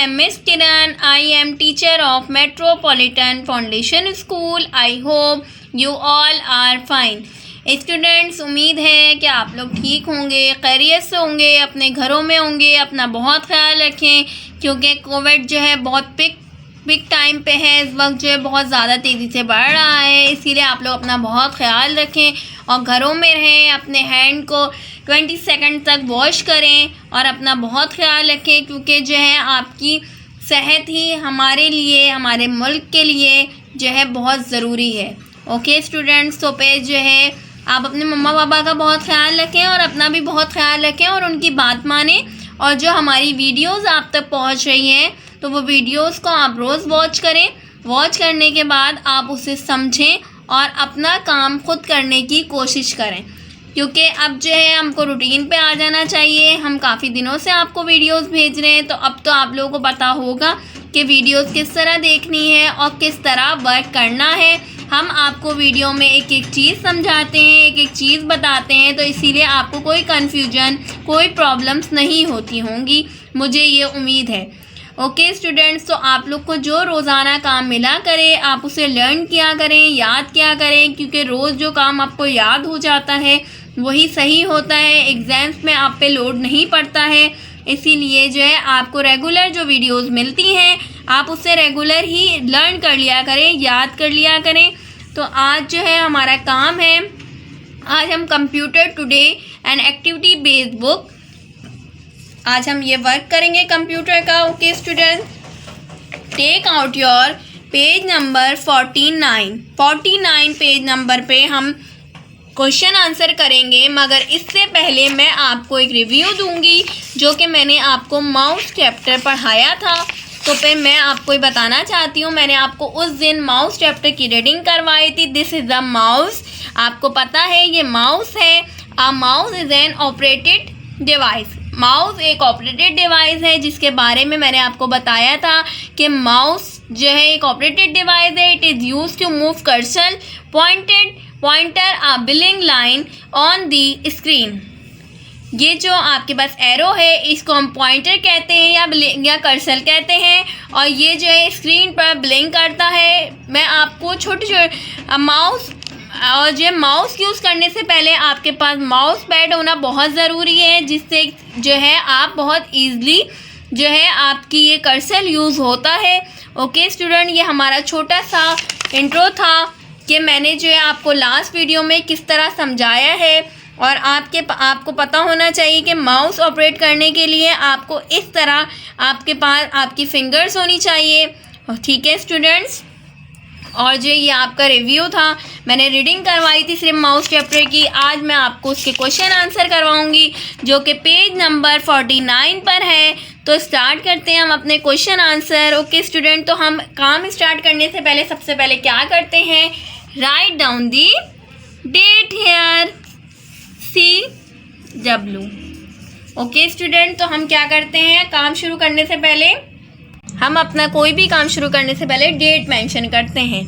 am Miss Kiran. I am teacher of Metropolitan Foundation School. I hope you all are fine. Students, उम्मीद है कि आप लोग ठीक होंगे, खैरियत से होंगे, अपने घरों में होंगे। अपना बहुत ख्याल रखें क्योंकि कोविड जो है बहुत पिक टाइम पे है। इस वक्त जो है बहुत ज़्यादा तेज़ी से बढ़ रहा है, इसीलिए आप लोग अपना बहुत ख्याल रखें और घरों में रहें। अपने हैंड को 20 सेकंड तक वॉश करें और अपना बहुत ख्याल रखें क्योंकि जो है आपकी सेहत ही हमारे लिए, हमारे मुल्क के लिए जो है बहुत ज़रूरी है। ओके स्टूडेंट्स, तो पे जो है आप अपने मम्मा पापा का बहुत ख्याल रखें और अपना भी बहुत ख्याल रखें और उनकी बात मानें। और जो हमारी वीडियोस आप तक पहुंच रही हैं तो वो वीडियोस को आप रोज़ वॉच करें। वॉच करने के बाद आप उसे समझें और अपना काम खुद करने की कोशिश करें क्योंकि अब जो है हमको रूटीन पे आ जाना चाहिए। हम काफ़ी दिनों से आपको वीडियोस भेज रहे हैं, तो अब तो आप लोगों को पता होगा कि वीडियोस किस तरह देखनी है और किस तरह वर्क करना है। हम आपको वीडियो में एक एक चीज़ समझाते हैं, एक एक चीज़ बताते हैं, तो इसीलिए आपको कोई कन्फ्यूजन, कोई प्रॉब्लम्स नहीं होती होंगी, मुझे ये उम्मीद है। ओके स्टूडेंट्स, तो आप लोग को जो रोज़ाना काम मिला करे आप उसे लर्न किया करें, याद किया करें क्योंकि रोज़ जो काम आपको याद हो जाता है वही सही होता है। एग्ज़ाम्स में आप पे लोड नहीं पड़ता है, इसीलिए जो है आपको रेगुलर जो वीडियोस मिलती हैं आप उससे रेगुलर ही लर्न कर लिया करें, याद कर लिया करें। तो आज जो है हमारा काम है, आज हम computer today and activity based book, आज हम ये वर्क करेंगे कंप्यूटर का। Okay student, take out your page number 49 page number पे हम क्वेश्चन आंसर करेंगे। मगर इससे पहले मैं आपको एक रिव्यू दूंगी जो कि मैंने आपको माउस चैप्टर पढ़ाया था। तो फिर मैं आपको ये बताना चाहती हूँ, मैंने आपको उस दिन माउस चैप्टर की रीडिंग करवाई थी। This is the mouse. आपको पता है ये माउस है। अ mouse is N operated device. Mouse एक ऑपरेटेड डिवाइस है जिसके बारे में मैंने आपको बताया था कि माउस जो है एक ऑपरेटेड डिवाइस है। It is use to move cursor pointer a billing line on the screen. ये जो आपके पास एरो है इसको हम पॉइंटर कहते हैं या कर्सर कहते हैं और ये जो है स्क्रीन पर ब्लिंक करता है। मैं आपको छोटे माउस और जो माउस यूज़ करने से पहले आपके पास माउस पैड होना बहुत ज़रूरी है जिससे जो है आप बहुत ईज़िली जो है आपकी ये कर्सर यूज़ होता है। ओके स्टूडेंट, ये हमारा छोटा सा इंट्रो था कि मैंने जो है आपको लास्ट वीडियो में किस तरह समझाया है और आपको पता होना चाहिए कि माउस ऑपरेट करने के लिए आपको इस तरह आपके पास आपकी फिंगर्स होनी चाहिए। ठीक है स्टूडेंट्स, और जो ये आपका रिव्यू था, मैंने रीडिंग करवाई थी सिर्फ माउस चैप्टर की। आज मैं आपको उसके क्वेश्चन आंसर करवाऊंगी जो कि पेज नंबर 49 पर है। तो स्टार्ट करते हैं हम अपने क्वेश्चन आंसर। ओके स्टूडेंट, तो हम काम स्टार्ट करने से पहले सबसे पहले क्या करते हैं, write down the date here CW। Okay student, तो हम क्या करते हैं, काम शुरू करने से पहले हम अपना कोई भी काम शुरू करने से पहले डेट मेंशन करते हैं।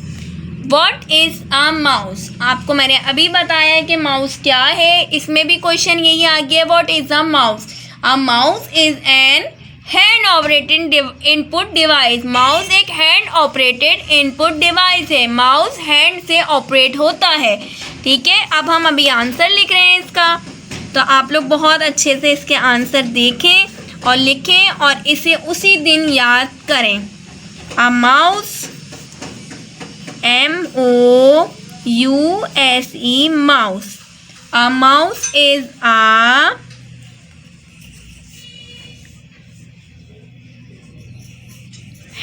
What is a mouse? आपको मैंने अभी बताया है कि माउस क्या है, इसमें भी क्वेश्चन यही आ गया, what is a mouse? A mouse is an hand operated input device. Mouse एक हैंड ऑपरेटेड इनपुट डिवाइस है। माउस हैंड से ऑपरेट होता है। ठीक है, अब हम अभी आंसर लिख रहे हैं इसका, तो आप लोग बहुत अच्छे से इसके आंसर देखें और लिखें और इसे उसी दिन याद करें। A mouse MOUSE mouse. A mouse is a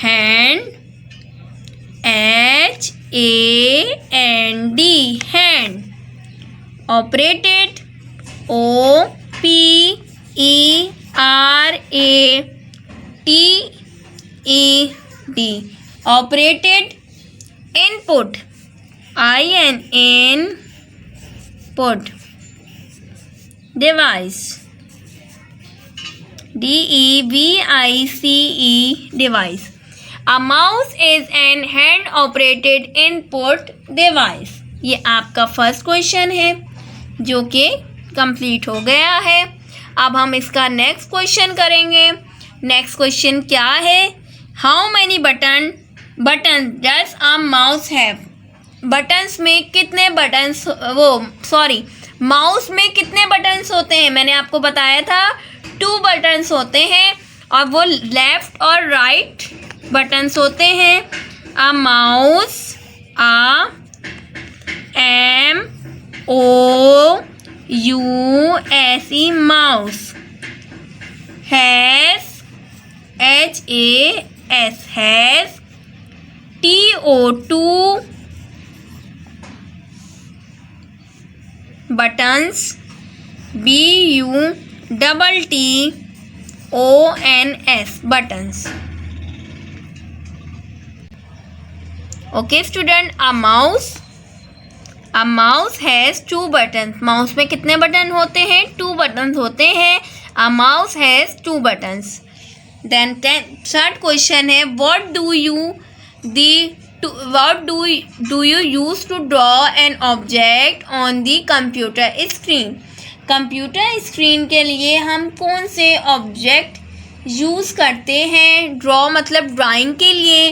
hand HAND hand operated OPERATED operated input input device DEVICE device. A mouse is an hand operated input device. ये आपका फर्स्ट क्वेश्चन है जो कि कंप्लीट हो गया है। अब हम इसका नेक्स्ट क्वेश्चन करेंगे। नेक्स्ट क्वेश्चन क्या है, how many button does a mouse have. Buttons में कितने बटन्स, माउस में कितने बटन्स होते हैं, मैंने आपको बताया था 2 बटन्स होते हैं और वो लेफ्ट और राइट बटन्स होते हैं। A mouse, MOUSE, mouse, has, has, TO2, buttons, BUTTONS, buttons. Okay student, a mouse has 2 buttons. Mouse में कितने बटन होते हैं, 2 बटन होते हैं. A mouse has 2 buttons. Then third question है, what do you use to draw an object on the computer screen? Computer screen के लिए हम कौन से ऑब्जेक्ट यूज़ करते हैं, ड्रॉ मतलब ड्राइंग के लिए.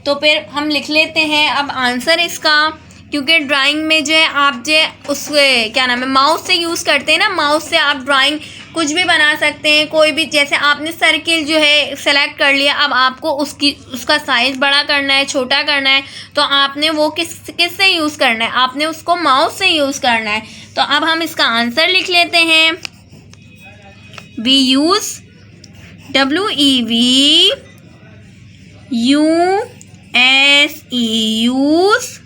तो फिर हम लिख लेते हैं अब आंसर इसका, क्योंकि ड्राइंग में जो है आप जो उस क्या नाम है माउस से यूज़ करते हैं ना, माउस से आप ड्राइंग कुछ भी बना सकते हैं, कोई भी. जैसे आपने सर्किल जो है सेलेक्ट कर लिया, अब आपको उसका साइज़ बड़ा करना है, छोटा करना है, तो आपने वो किससे यूज़ करना है, आपने उसको माउस से यूज़ करना है. तो अब हम इसका आंसर लिख लेते हैं. We use use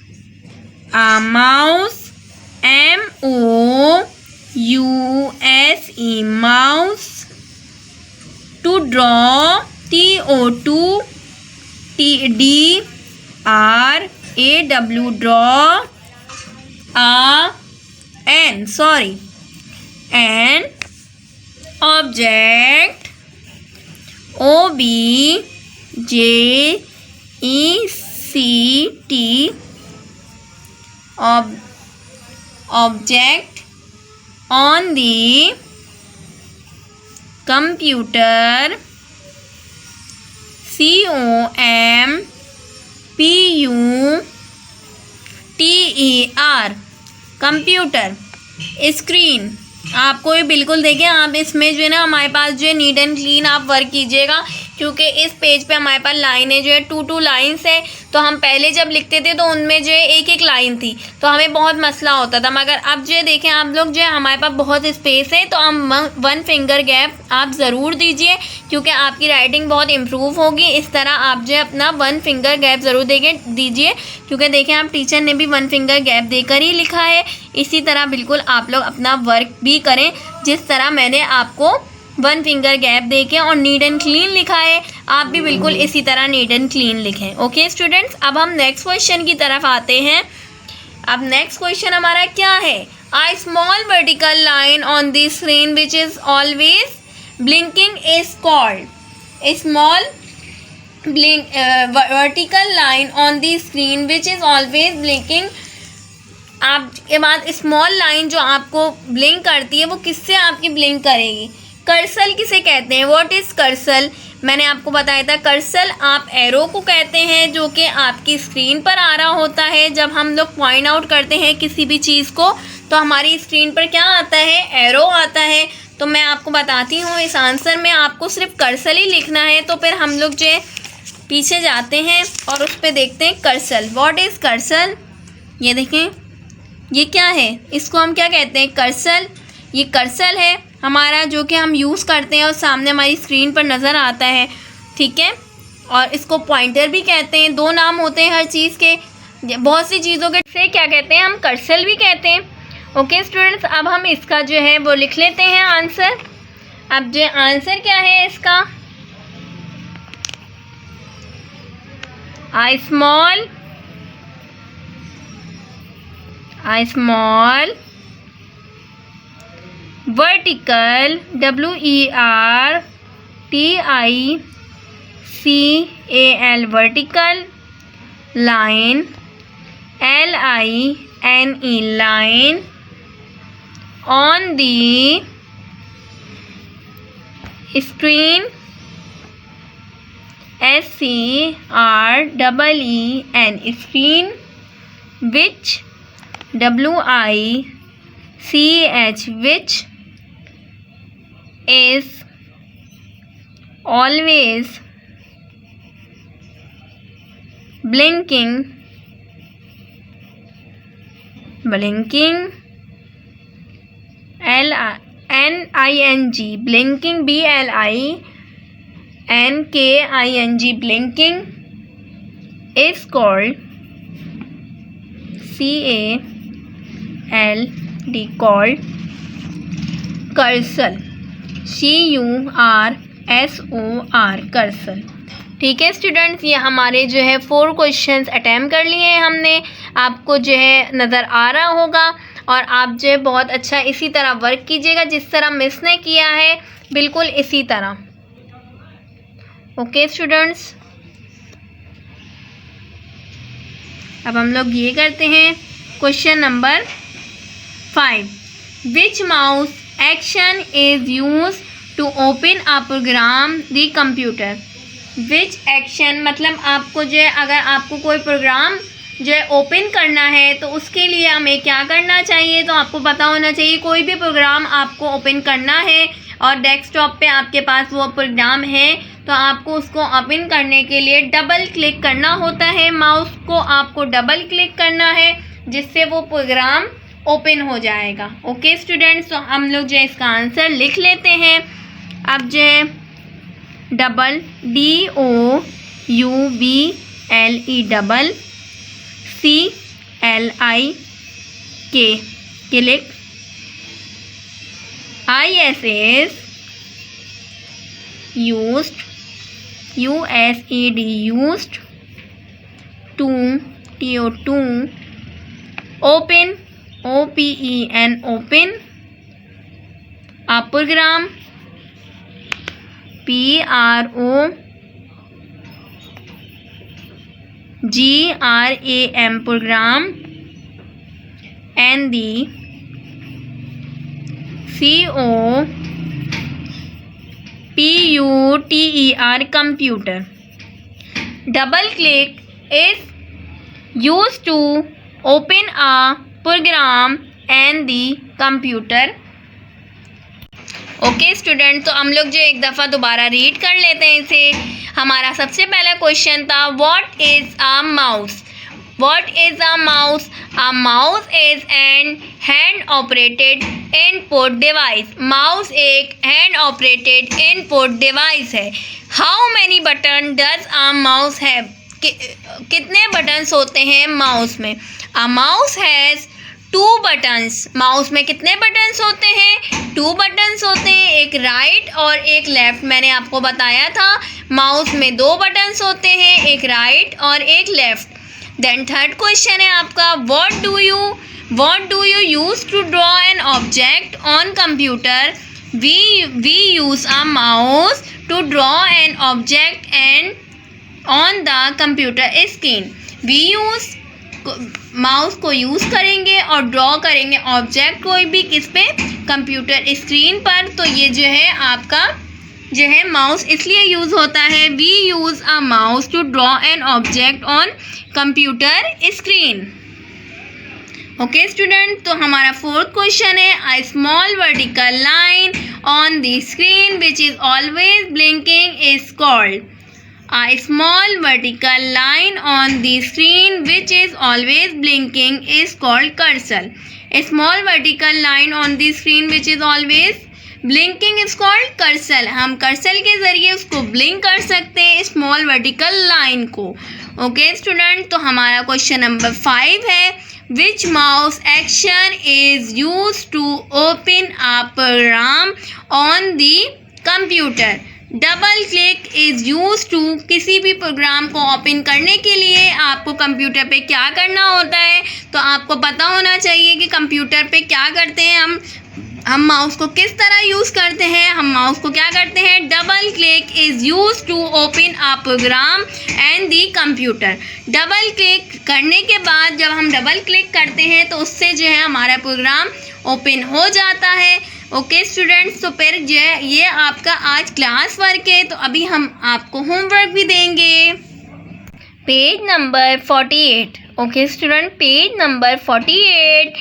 a mouse, MOUSE, mouse, to draw, TOTDRAW, draw, an object, OBJECT, object on the computer, COMPUTER, computer screen. आपको ये बिल्कुल देखें, आप इसमें जो है ना हमारे पास जो है नीट एंड क्लीन आप वर्क कीजिएगा, क्योंकि इस पेज पे हमारे पास लाइनें जो है 2 लाइन्स है. तो हम पहले जब लिखते थे तो उनमें जो है एक लाइन थी, तो हमें बहुत मसला होता था. मगर अब जो है देखें आप लोग जो है हमारे पास बहुत स्पेस है, तो हम 1 फिंगर गैप आप ज़रूर दीजिए, क्योंकि आपकी राइटिंग बहुत इम्प्रूव होगी. इस तरह आप जो है अपना 1 फिंगर गैप ज़रूर दीजिए, क्योंकि देखें आप टीचर ने भी 1 फिंगर गैप देकर ही लिखा है. इसी तरह बिल्कुल आप लोग अपना वर्क भी करें, जिस तरह मैंने आपको 1 फिंगर गैप देके और नीट एंड क्लीन लिखा है, आप भी बिल्कुल इसी तरह नीट एंड क्लीन लिखें. ओके स्टूडेंट्स, अब हम नेक्स्ट क्वेश्चन की तरफ आते हैं. अब नेक्स्ट क्वेश्चन हमारा क्या है, a small vertical line on the screen which is always blinking is called. Small vertical line on the screen which is always blinking. आपके बाद स्मॉल लाइन जो आपको ब्लिंक करती है, वो किससे आपकी ब्लिंक करेगी, कर्सल किसे कहते हैं, व्हाट इज़ कर्सल. मैंने आपको बताया था कर्सल आप एरो को कहते हैं, जो कि आपकी स्क्रीन पर आ रहा होता है. जब हम लोग पॉइंट आउट करते हैं किसी भी चीज़ को, तो हमारी स्क्रीन पर क्या आता है, एरो आता है. तो मैं आपको बताती हूँ, इस आंसर में आपको सिर्फ कर्सल ही लिखना है. तो फिर हम लोग जो पीछे जाते हैं और उस पर देखते हैं कर्सल. व्हाट इज़ कर्सल, ये देखें ये क्या है, इसको हम क्या कहते हैं, कर्सल. ये कर्सल है हमारा, जो कि हम यूज़ करते हैं और सामने हमारी स्क्रीन पर नज़र आता है. ठीक है, और इसको पॉइंटर भी कहते हैं. 2 नाम होते हैं हर चीज़ के, बहुत सी चीज़ों के से क्या कहते हैं, हम कर्सल भी कहते हैं. ओके स्टूडेंट्स, अब हम इसका जो है वो लिख लेते हैं आंसर. अब जो आंसर क्या है इसका, a small vertical, VERTICAL, vertical line, LINE, line, on the screen SCREEN screen, which WICH, which is always blinking, NING, blinking, BLINKING, blinking, is called CALD, called cursor, CURSOR, cursor। ठीक है students, ये हमारे जो है 4 questions attempt कर लिए हैं हमने। आपको जो है नज़र आ रहा होगा और आप जो है बहुत अच्छा इसी तरह वर्क कीजिएगा जिस तरह मिस ने किया है, बिल्कुल इसी तरह। ओके स्टूडेंट्स, अब हम लोग ये करते हैं question number 5। Which mouse action is use to open a program the computer. Which action मतलब आपको जो है अगर आपको कोई प्रोग्राम जो है ओपन करना है तो उसके लिए हमें क्या करना चाहिए, तो आपको पता होना चाहिए कोई भी प्रोग्राम आपको ओपन करना है और डेस्कटॉप पे आपके पास वो प्रोग्राम है तो आपको उसको ओपन करने के लिए डबल क्लिक करना होता है। माउस को आपको डबल क्लिक करना है जिससे वो प्रोग्राम ओपन हो जाएगा। ओके स्टूडेंट्स, तो हम लोग जो है इसका आंसर लिख लेते हैं। अब जो है double DOUBLE double CLIK click, ISS used used to open open a program PROGRAM program and the COMPUTER computer. Double click is used to open a program and the computer. Okay student, तो हम लोग जो एक दफ़ा दोबारा read कर लेते हैं इसे। हमारा सबसे पहला क्वेश्चन था what is a mouse. What is a mouse? A mouse is an hand operated input device. Mouse एक हैंड ऑपरेटेड इनपुट डिवाइस है। How many button does a mouse have? कितने बटन्स होते हैं माउस में? अ mouse has 2 buttons. Mouse में कितने buttons होते हैं? 2 बटन्स होते हैं, एक राइट और एक लेफ़्ट। मैंने आपको बताया था माउस में 2 बटन्स होते हैं, एक राइट और एक लेफ़्ट। देन थर्ड क्वेश्चन है आपका what do you use to draw an object on computer? We use a mouse to draw an object and on the computer screen. We use mouse को use करेंगे और draw करेंगे object कोई भी किस पे? कंप्यूटर स्क्रीन पर। तो ये जो है आपका जो है माउस इसलिए यूज़ होता है। We use a mouse to draw an object on computer screen. Okay student, तो हमारा फोर्थ क्वेश्चन है a small vertical line on the screen which is always blinking is called. A small vertical line on the screen which is always blinking is called cursor. A small vertical line on the screen which is always blinking is called cursor. हम cursor के ज़रिए उसको blink कर सकते हैं small vertical line को। Okay student, तो हमारा क्वेश्चन नंबर 5 है which mouse action is used to open a program on the computer? Double click is use to, किसी भी प्रोग्राम को ओपन करने के लिए आपको कंप्यूटर पे क्या करना होता है, तो आपको पता होना चाहिए कि कंप्यूटर पे क्या करते हैं हम माउस को किस तरह यूज़ करते हैं। हम माउस को क्या करते हैं? Double click is use to open a program and the computer. Double click करने के बाद जब हम डबल क्लिक करते हैं तो उससे जो है हमारा प्रोग्राम ओपन हो जाता है। ओके स्टूडेंट्स, तो फिर ये आपका आज क्लास वर्क है, तो अभी हम आपको होमवर्क भी देंगे। Page number 48। Okay student, page number 48।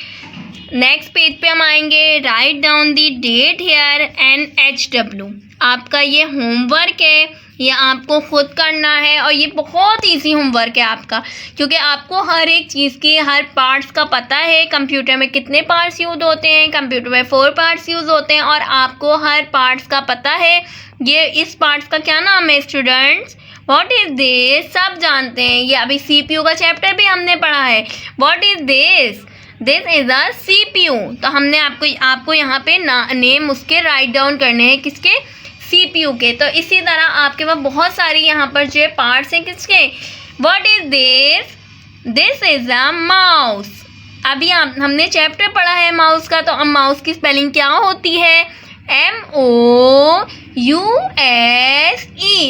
Next page पे हम आएंगे। Write down the date here NHW। आपका ये होमवर्क है, ये आपको खुद करना है और ये बहुत इजी होमवर्क है आपका, क्योंकि आपको हर एक चीज़ की हर पार्ट्स का पता है। कंप्यूटर में कितने पार्ट्स यूज़ होते हैं, कंप्यूटर में 4 पार्ट्स यूज़ होते हैं और आपको हर पार्ट्स का पता है। ये इस पार्ट्स का क्या नाम है स्टूडेंट्स? What is this? सब जानते हैं। ये अभी CPU का चैप्टर भी हमने पढ़ा है। What is this? This is a CPU। तो हमने आपको यहाँ पे नेम उसके राइट डाउन करने हैं, किसके? CPU के। तो इसी तरह आपके पास बहुत सारी यहाँ पर जो पार्ट्स हैं, किसके? What is this? This is a mouse. अभी हमने चैप्टर पढ़ा है माउस का, तो अब माउस की स्पेलिंग क्या होती है? MOUSE,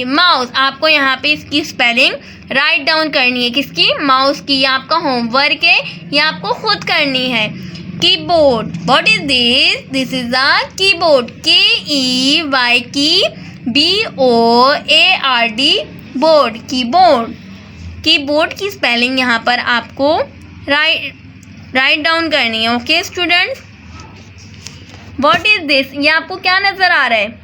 mouse. आपको यहाँ पे इसकी स्पेलिंग राइट डाउन करनी है, किसकी? माउस की। ये आपका होमवर्क है, ये आपको खुद करनी है। Keyboard, what is this? This is a keyboard. KEYBOARD, board, keyboard. Keyboard की स्पेलिंग यहाँ पर आपको राइट डाउन करनी है। Okay students, what is this? ये आपको क्या नज़र आ रहा है?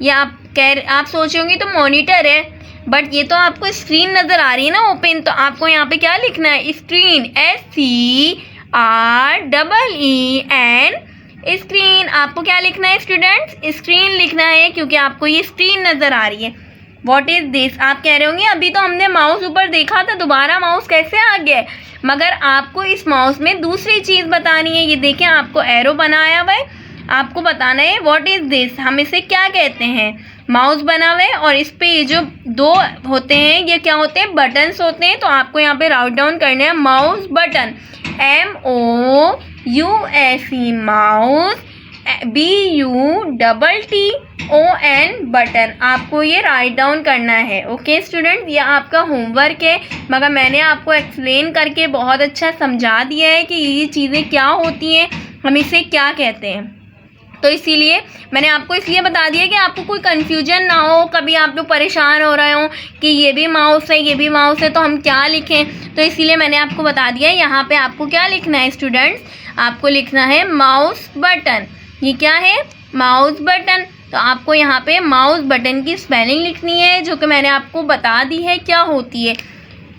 ये आप सोचोगे तो मॉनिटर है, बट ये तो आपको स्क्रीन नज़र आ रही है ना ओपन। तो आपको यहाँ पे क्या लिखना है? Screen, SCREEN, screen. आपको क्या लिखना है स्टूडेंट्स? स्क्रीन लिखना है, क्योंकि आपको ये स्क्रीन नज़र आ रही है। What is this? आप कह रहे होंगे अभी तो हमने माउस ऊपर देखा था, दोबारा माउस कैसे आ गया है? मगर आपको इस माउस में दूसरी चीज़ बतानी है। ये देखें, आपको एरो बनाया हुआ है, आपको बताना है व्हाट इज़ दिस, हम इसे क्या कहते हैं? माउस बना हुआ है और इस पे ये जो 2 होते हैं, ये क्या होते हैं? बटन्स होते हैं। तो आपको यहाँ पे राइट डाउन करना है mouse button, MOUSE, mouse. BUTTON, button. आपको ये राइट डाउन करना है। ओके स्टूडेंट, ये आपका होमवर्क है, मगर मैंने आपको एक्सप्लेन करके बहुत अच्छा समझा दिया है कि ये चीज़ें क्या होती हैं, हम इसे क्या कहते हैं। तो इसीलिए मैंने आपको इसलिए बता दिया कि आपको कोई कन्फ्यूजन ना हो, कभी आप लोग परेशान हो रहे हो कि ये भी माउस है, ये भी माउस है, तो हम क्या लिखें। तो इसीलिए मैंने आपको बता दिया। यहाँ पे आपको क्या लिखना है स्टूडेंट्स? आपको लिखना है माउस बटन। ये क्या है? Mouse button. तो आपको यहाँ पे माउस बटन की स्पेलिंग लिखनी है, जो कि मैंने आपको बता दी है क्या होती है।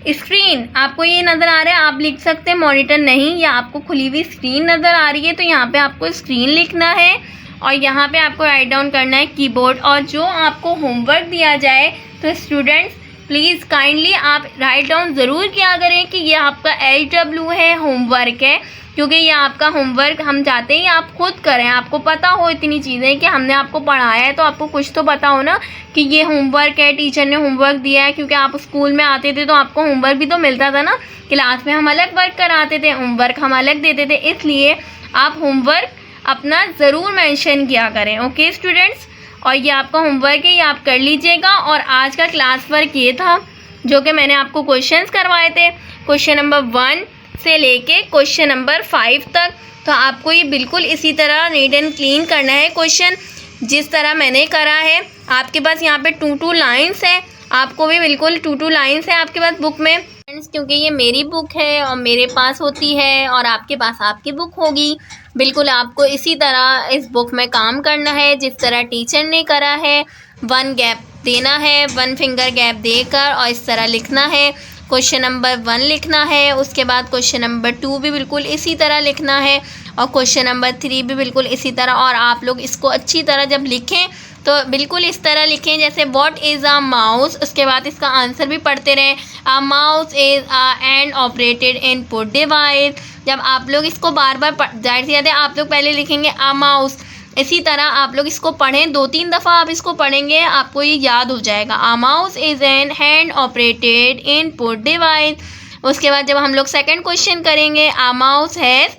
स्क्रीन, आपको ये नज़र आ रहा है, आप लिख सकते हैं मॉनिटर नहीं, या आपको खुली हुई स्क्रीन नज़र आ रही है, तो यहाँ पे आपको स्क्रीन लिखना है और यहाँ पे आपको राइट डाउन करना है कीबोर्ड। और जो आपको होमवर्क दिया जाए, तो स्टूडेंट्स प्लीज़ काइंडली आप राइट डाउन ज़रूर किया करें कि ये आपका HW है, होमवर्क है, क्योंकि ये आपका होमवर्क हम चाहते हैं आप खुद करें। आपको पता हो इतनी चीज़ें कि हमने आपको पढ़ाया है, तो आपको कुछ तो पता हो ना कि ये होमवर्क है, टीचर ने होमवर्क दिया है। क्योंकि आप स्कूल में आते थे तो आपको होमवर्क भी तो मिलता था ना, क्लास में हम अलग वर्क कराते थे, होमवर्क हम अलग देते थे। इसलिए आप होमवर्क अपना ज़रूर मेंशन किया करें। ओके स्टूडेंट्स, और ये आपका होमवर्क है, ये आप कर लीजिएगा। और आज का क्लास वर्क ये था, जो कि मैंने आपको क्वेश्चंस करवाए थे, क्वेश्चन नंबर 1 से लेके क्वेश्चन नंबर 5 तक। तो आपको ये बिल्कुल इसी तरह नीट एंड क्लीन करना है क्वेश्चन, जिस तरह मैंने करा है। आपके पास यहाँ पे 2 लाइन्स है, आपको भी बिल्कुल 2 लाइन्स है आपके पास बुक में, क्योंकि ये मेरी बुक है और मेरे पास होती है, और आपके पास आपकी बुक होगी। बिल्कुल आपको इसी तरह इस बुक में काम करना है, जिस तरह टीचर ने करा है। 1 गैप देना है, 1 फिंगर गैप देकर, और इस तरह लिखना है। क्वेश्चन नंबर 1 लिखना है, उसके बाद क्वेश्चन नंबर 2 भी बिल्कुल इसी तरह लिखना है, और क्वेश्चन नंबर 3 भी बिल्कुल इसी तरह। और आप लोग इसको अच्छी तरह जब लिखें तो बिल्कुल इस तरह लिखें, जैसे व्हाट इज़ अ माउस, उसके बाद इसका आंसर भी पढ़ते रहें। अ mouse is a hand operated input device. जब आप लोग इसको बार बार जाहिर सी बात है, आप लोग पहले लिखेंगे अ माउस, इसी तरह आप लोग इसको पढ़ें, 2-3 दफ़ा आप इसको पढ़ेंगे, आपको ये याद हो जाएगा। A mouse is an hand operated input device. उसके बाद जब हम लोग सेकंड क्वेश्चन करेंगे, a mouse has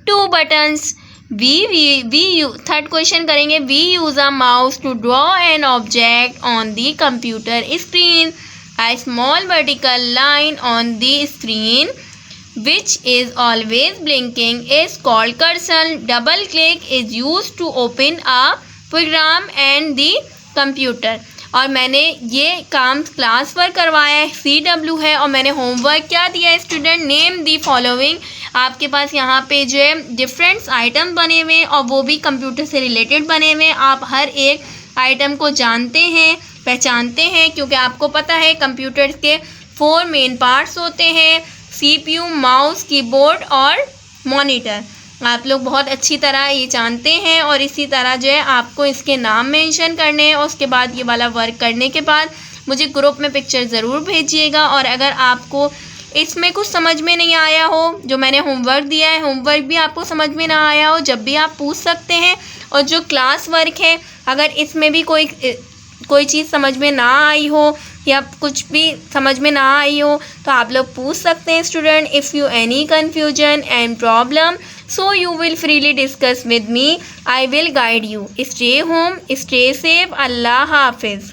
2 buttons. Third question करेंगे, we use a mouse to draw an object on the computer screen. A small vertical line on the screen which is always blinking is called cursor. Double click is used to open a program and the computer. और मैंने ये काम class work करवाया है, CW है, और मैंने homework क्या दिया है स्टूडेंट, नेम दी फॉलोइंग। आपके पास यहाँ पे जो है डिफरेंट्स आइटम बने हुए हैं और वो भी कंप्यूटर से रिलेटेड बने हुए हैं। आप हर एक आइटम को जानते हैं, पहचानते हैं, क्योंकि आपको पता है कंप्यूटर के 4 मेन पार्ट्स होते हैं, CPU, माउस, कीबोर्ड और मॉनिटर। आप लोग बहुत अच्छी तरह ये जानते हैं और इसी तरह जो है आपको इसके नाम मेंशन करने हैं। और उसके बाद ये वाला वर्क करने के बाद मुझे ग्रुप में पिक्चर ज़रूर भेजिएगा। और अगर आपको इसमें कुछ समझ में नहीं आया हो, जो मैंने होमवर्क दिया है, होमवर्क भी आपको समझ में ना आया हो, जब भी आप पूछ सकते हैं। और जो क्लास वर्क है, अगर इसमें भी कोई चीज़ समझ में ना आई हो या कुछ भी समझ में ना आई हो तो आप लोग पूछ सकते हैं student. If you any confusion and problem, so you will freely discuss with me. I will guide you. Stay home, stay safe. Allah Hafiz.